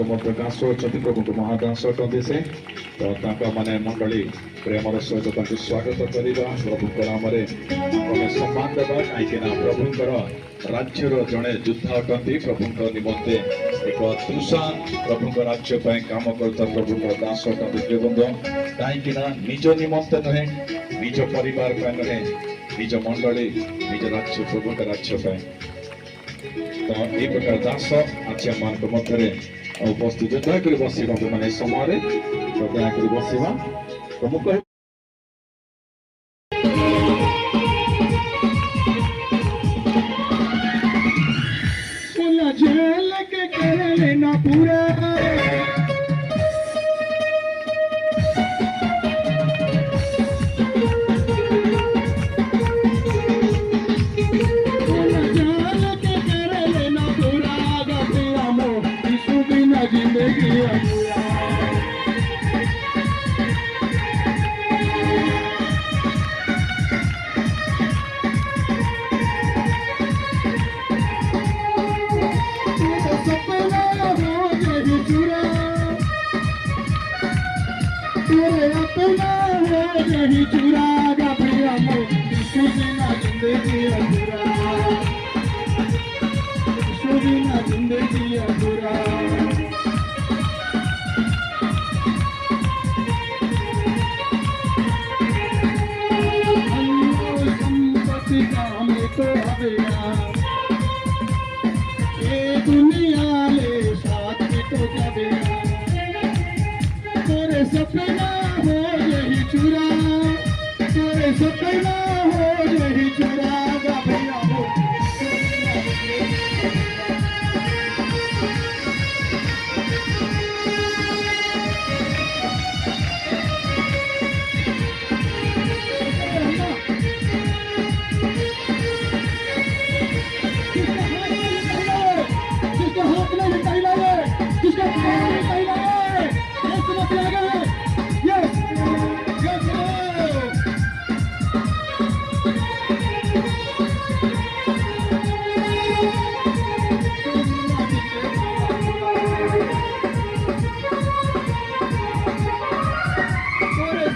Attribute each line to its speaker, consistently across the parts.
Speaker 1: को मध्य दास अच्छा प्रभु को महादास अटंती से तो माने मंडली प्रेमर सहित स्वागत करवा प्रभु नाम सम्मान देवा कहीं प्रभुंर राज्यर जड़े योद्धा अटंती प्रभु निमंते एक तृषा प्रभु राज्य काम करता प्रभु दास अटंती बंधु कहीं निज निमंते नुहे निज परिवार नुहे निज मंडली निज राज्य प्रभु राज्य तो ये प्रकार दास आज मान मध्य उपस्थित दयाकोरी बसवा मैंने समय तो दयाकोरी बसवा तो मुझे
Speaker 2: झेल के कर लेना पूरा जिंदगी नहीं चुरागा प्रिया सुबिना जिंदगी अधूरा सुबिना जिंदगी अधूरा संपत्ति का हमें तो हवेगा ये दुनिया ले साथ में तो जावेगा तेरे सपना हो यही चुरा तेरे सपना हो यही चुरा भैया हो जिसका हाथ में निकाला है जिसका हाथ में निकाला है yes yes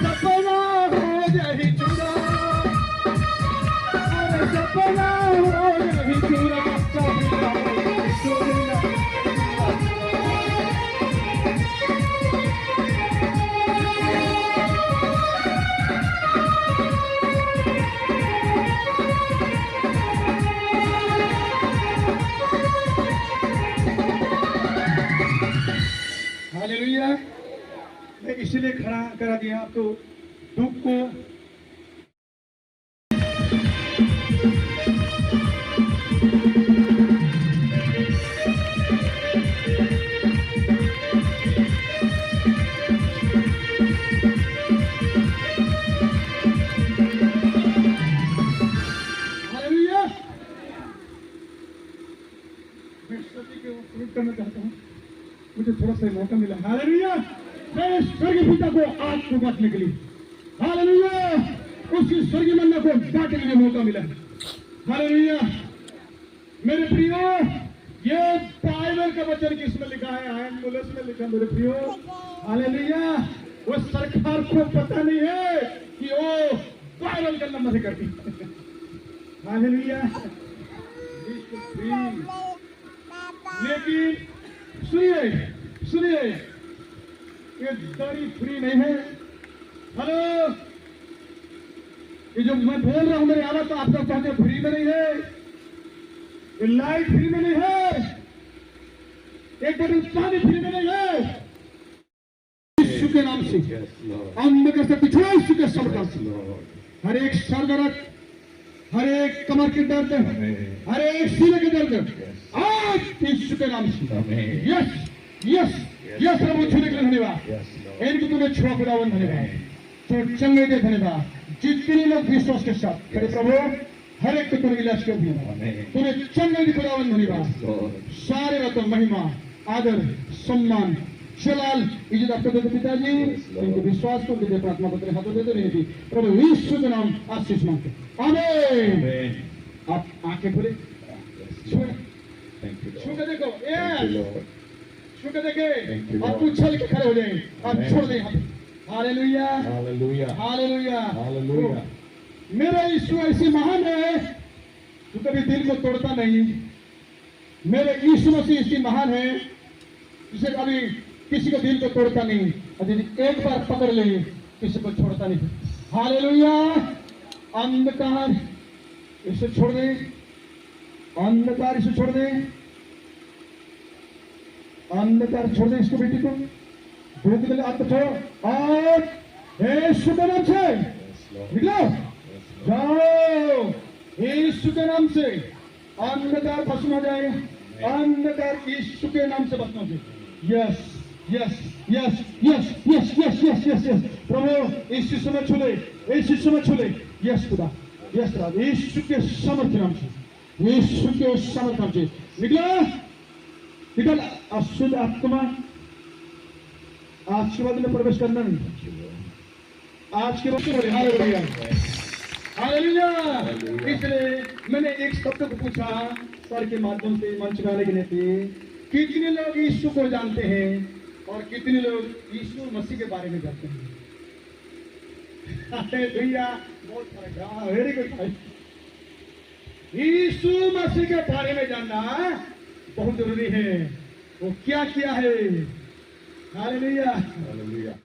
Speaker 2: सपना हो यही चुरा सपना हो यही चुरा हालेलुया। मैं इसलिए खड़ा करा दिया आपको दुख को हालेलुया। मैं सभी को उपयोग करना चाहता हूँ मुझे थोड़ा सा मौका मिला हालेलुया मैं स्वर्गीय पिता को आज को बांटने के लिए हालेलुया उसकी स्वर्गीय मन्ना को बांटने के लिए मौका मिला हालेलुया मेरे प्रियो ये बाइबल का वचन किसमें लिखा है आयन मुलस में लिखा मेरे प्रियो हालेलुया वो सरकार को पता नहीं है कि वो बाइबल का नंबर करती हालेलुया लेकिन सुनिए ये गाड़ी फ्री नहीं है हेलो ये जो मैं बोल रहा हूं मेरी आवाज तो आप लोग चाहते फ्री में नहीं है ये लाइट फ्री में नहीं है एक बटन पानी फ्री में नहीं है यीशु के नाम से हम में कर सकते यीशु के शब्द हर एक सरदर्द हर एक कमर के दर्द हर एक सीने के दर्द आज यीशु के नाम से यस यस यस प्रभु छूने के लिए धन्यवाद इनको तुम्हें छुआ खुदावन धन्यवाद तो चंगे दे धन्यवाद जितने लोग विश्वास के साथ खड़े प्रभु हर एक को तुम्हें इलाज कर दिया तुम्हें चंगे खुदावन धन्यवाद सारे रत्न महिमा आदर सम्मान जलाल इज्जत आपको देते पिताजी इनको विश्वास को देते प्रार्थना को तेरे हाथों देते रहेगी प्रभु यीशु के नाम आशीष मांगते आमीन आप आंखें खोले छू के देखो यीशु के देखे
Speaker 1: Thank you,
Speaker 2: आप
Speaker 1: Lord.
Speaker 2: उछल के खड़े हो जाएं आप
Speaker 1: Amen.
Speaker 2: छोड़ दें यहाँ पे हालेलुया
Speaker 1: Hallelujah.
Speaker 2: Hallelujah
Speaker 1: Hallelujah.
Speaker 2: मेरा यीशु ऐसी महान है जो कभी दिल को तोड़ता नहीं मेरे यीशु मसीह ऐसी महान है जिसे कभी किसी को दिल को तोड़ता नहीं और यदि एक बार पकड़ ले किसी को छोड़ता नहीं हालेलुया अंधकार इसे छोड़ दे अंधकार इसे छोड़ दे अंधकार छोड़ दे इसको बेटी को धूप के लिए आत्मा छोड़ो और यीशु के नाम से
Speaker 1: Yes, Lord.
Speaker 2: निकलो
Speaker 1: Yes, Lord.
Speaker 2: जाओ यीशु के नाम से अंधकार भस्म हो जाए अंधकार यीशु के नाम से भस्म हो जाए yes yes yes yes yes yes yes yes yes प्रभु इस यीशु में छूले इस यीशु में छूले यस खुदा यीशु के सामर्थ्य नाम से यीशु के सामर्थ्य नाम से निकला निकल अशुद्ध आत्मा आज के बाद में प्रवेश करना नहीं आज के बाद में हालेलुया हालेलुया इसलिए मैंने एक शब्द को पूछा सर के माध्यम से मंच में आने के लिए कितने लोग यीशु को जानते हैं और कितने लोग यीशु मसीह के बारे में जानते हैं हालेलुया बहुत फर्क है वेरी गुड भाई यीशु मसीह के बारे में जानना बहुत जरूरी है वो क्या किया है हालेलुया
Speaker 1: Hallelujah.